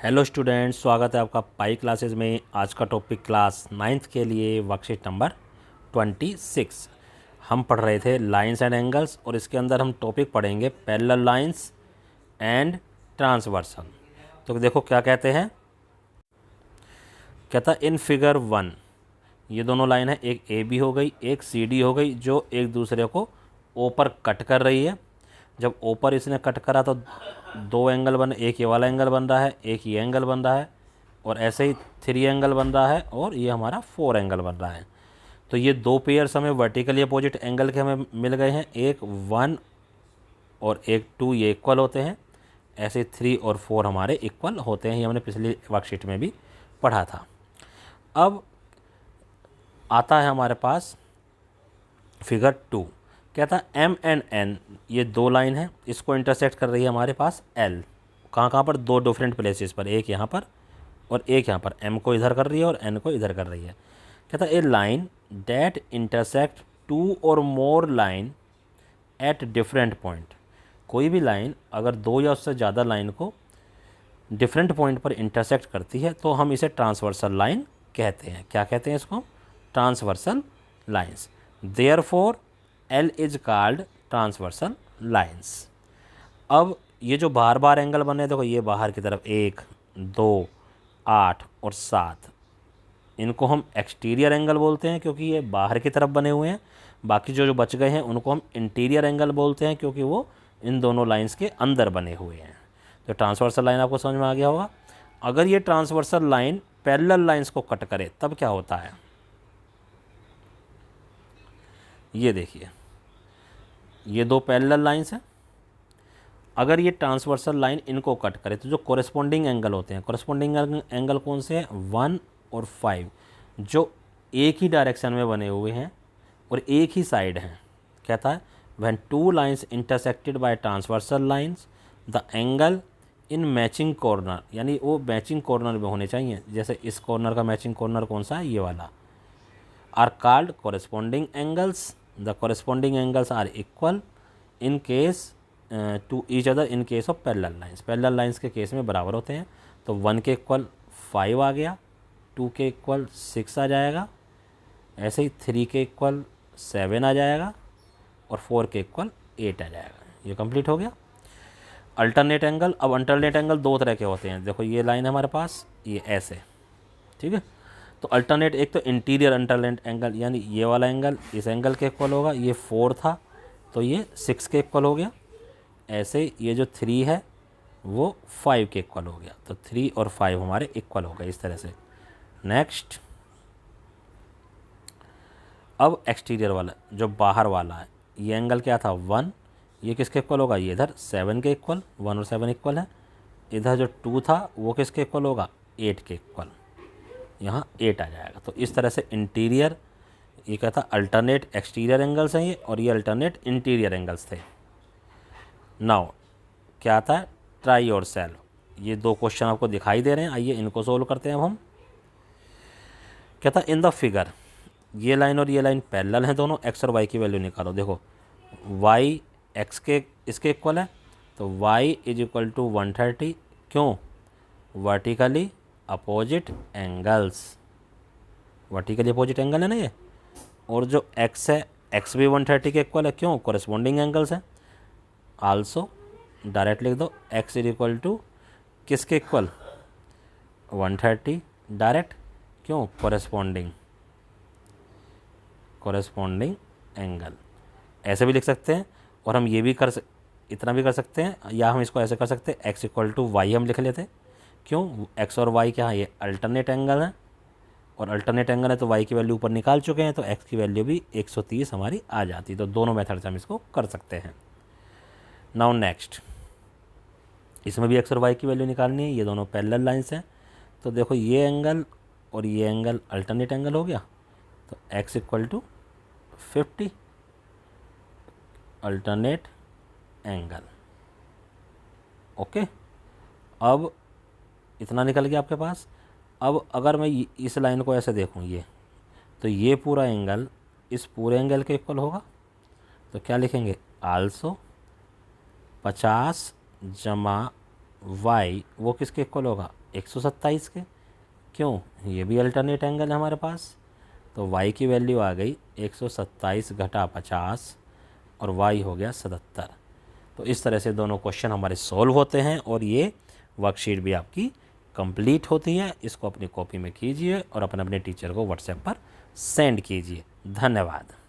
Hello students, स्वागत है आपका पाई क्लासेस में। आज का टॉपिक क्लास 9th के लिए वर्कशीट नंबर 26। हम पढ़ रहे थे लाइंस एंड एंगल्स और इसके अंदर हम टॉपिक पढ़ेंगे पैरेलल लाइंस एंड ट्रांसवर्सल। तो देखो क्या कहते हैं। कहता इन फिगर 1 ये दोनों लाइन है, एक ए बी हो गई, एक सी डी हो गई, जो एक दूसरे को ओ पर कट कर रही है। जब ओ पर इसने कट करा तो दो एंगल बन, एक ये वाला एंगल बन रहा है, एक ये एंगल बन रहा है, और ऐसे ही 3 एंगल बन रहा है, और ये हमारा 4 एंगल बन रहा है। तो ये दो पेयर्स हमें वर्टिकली अपोजिट एंगल के हमें मिल गए हैं, एक 1 और एक 2 ये इक्वल होते हैं, ऐसे 3 और 4 हमारे इक्वल होते हैं। ये हमने पिछली वर्कशीट में भी पढ़ा था। अब आता है हमारे पास फिगर 2। कहता एम एंड एन, ये दो लाइन है, इसको इंटरसेक्ट कर रही है हमारे पास एल। कहाँ पर? दो डिफरेंट प्लेसेस पर, एक यहाँ पर और एक यहाँ पर। एम को इधर कर रही है और एन को इधर कर रही है। कहता ए लाइन डैट इंटरसेक्ट 2 और more line at different point. कोई भी लाइन अगर दो या उससे ज़्यादा लाइन को डिफरेंट पॉइंट पर इंटरसेक्ट करती है तो हम इसे ट्रांसवर्सल लाइन कहते हैं। क्या कहते हैं इसको? Transversal lines. Therefore L is called transversal lines. अब ये जो बार बार एंगल बने, देखो ये बाहर की तरफ 1, 2, 8 और 7, इनको हम एक्सटीरियर एंगल बोलते हैं क्योंकि ये बाहर की तरफ बने हुए हैं। बाकी जो जो बच गए हैं उनको हम इंटीरियर एंगल बोलते हैं क्योंकि वो इन दोनों लाइंस के अंदर बने हुए हैं। तो ट्रांसवर्सल लाइन आपको समझ में आ गया होगा। अगर ये ट्रांसवर्सल लाइन पैरेलल लाइंस को कट करे तब क्या होता है? ये देखिए, ये दो पैरेलल लाइंस हैं। अगर ये ट्रांसवर्सल लाइन इनको कट करे तो जो कोरेस्पोंडिंग एंगल होते हैं, कोरेस्पोंडिंग एंगल कौन से हैं? 1 और 5, जो एक ही डायरेक्शन में बने हुए हैं और एक ही साइड हैं। कहता है when two lines intersected by transversal lines the angle in matching corner, यानी वो मैचिंग कॉर्नर में होने चाहिए। जैसे इस कॉर्नर का मैचिंग कॉर्नर कौन सा है? ये वाला। Are called corresponding angles. The corresponding angles are equal in case to each other in case of parallel lines. Parallel lines के केस में बराबर होते हैं। तो 1 के इक्वल 5 आ गया, 2 के इक्वल 6 आ जाएगा, ऐसे ही 3 के इक्वल 7 आ जाएगा और 4 के इक्वल 8 आ जाएगा। ये कंप्लीट हो गया। Alternate angle. अब अल्टरनेट एंगल दो तरह के होते हैं। देखो ये लाइन है हमारे पास, ये ऐसे, ठीक है। तो अल्टरनेट, एक तो इंटीरियर अल्टरनेट एंगल, यानी ये वाला एंगल इस एंगल के इक्वल होगा। ये 4 था तो ये 6 के इक्वल हो गया। ऐसे ये जो 3 है वो 5 के इक्वल हो गया। तो 3 और 5 हमारे इक्वल हो गए इस तरह से। नेक्स्ट, अब एक्सटीरियर वाला जो बाहर वाला है, ये एंगल क्या था? 1। ये किसके इक्वल होगा? ये इधर 7 के इक्वल, 1 और 7 इक्वल है। इधर जो 2 था वो किसके इक्वल होगा? 8 के इक्वल। यहाँ 8 आ जाएगा। तो इस तरह से इंटीरियर, ये कहता अल्टरनेट एक्सटीरियर एंगल्स हैं ये, और ये अल्टरनेट इंटीरियर एंगल्स थे। नाउ क्या आता है? ट्राई और सेल। ये दो क्वेश्चन आपको दिखाई दे रहे हैं, आइए इनको सोल्व करते हैं अब हम। कहता इन द फिगर, ये लाइन और ये लाइन पैरेलल हैं दोनों। एक्स और वाई की वैल्यू निकालो। देखो वाई एक्स के इसके इक्वल है, तो वाई इज इक्वल टू 130। क्यों? Vertically opposite angles, vertically opposite angle है ना ये। और जो एक्स है, एक्स भी 130 के इक्वल है। क्यों? कोरेस्पोंडिंग एंगल्स हैं। आल्सो डायरेक्ट लिख दो, एक्स इज इक्वल टू किसके इक्वल? 130 डायरेक्ट। क्यों? Corresponding angle. ऐसे भी लिख सकते हैं, और हम ये भी इतना भी कर सकते हैं, या हम इसको ऐसे कर सकते हैं, एक्स इक्वल टू वाई हम लिख लेते। क्यों? एक्स और वाई क्या है? ये अल्टरनेट एंगल है, और अल्टरनेट एंगल है तो वाई की वैल्यू ऊपर निकाल चुके हैं, तो एक्स की वैल्यू भी 130 हमारी आ जाती। तो दोनों मेथड से हम इसको कर सकते हैं। नाउ नेक्स्ट, इसमें भी एक्स और वाई की वैल्यू निकालनी है। ये दोनों पैरेलल लाइंस हैं, तो देखो ये एंगल और ये एंगल अल्टरनेट एंगल हो गया। तो X equal to 50 alternate angle. Okay, अब इतना निकल गया आपके पास। अब अगर मैं इस लाइन को ऐसे देखूँ, ये तो ये पूरा एंगल इस पूरे एंगल के इक्वल होगा। तो क्या लिखेंगे? आल्सो 50 जमा वाई वो किसके इक्वल होगा? 127 के। क्यों, ये भी अल्टरनेट एंगल है हमारे पास। तो y की वैल्यू आ गई 127 घटा 50 और y हो गया 77। तो इस तरह से दोनों क्वेश्चन हमारे सॉल्व होते हैं और ये वर्कशीट भी आपकी कंप्लीट होती है। इसको अपनी कॉपी में कीजिए और अपने टीचर को व्हाट्सएप पर सेंड कीजिए। धन्यवाद।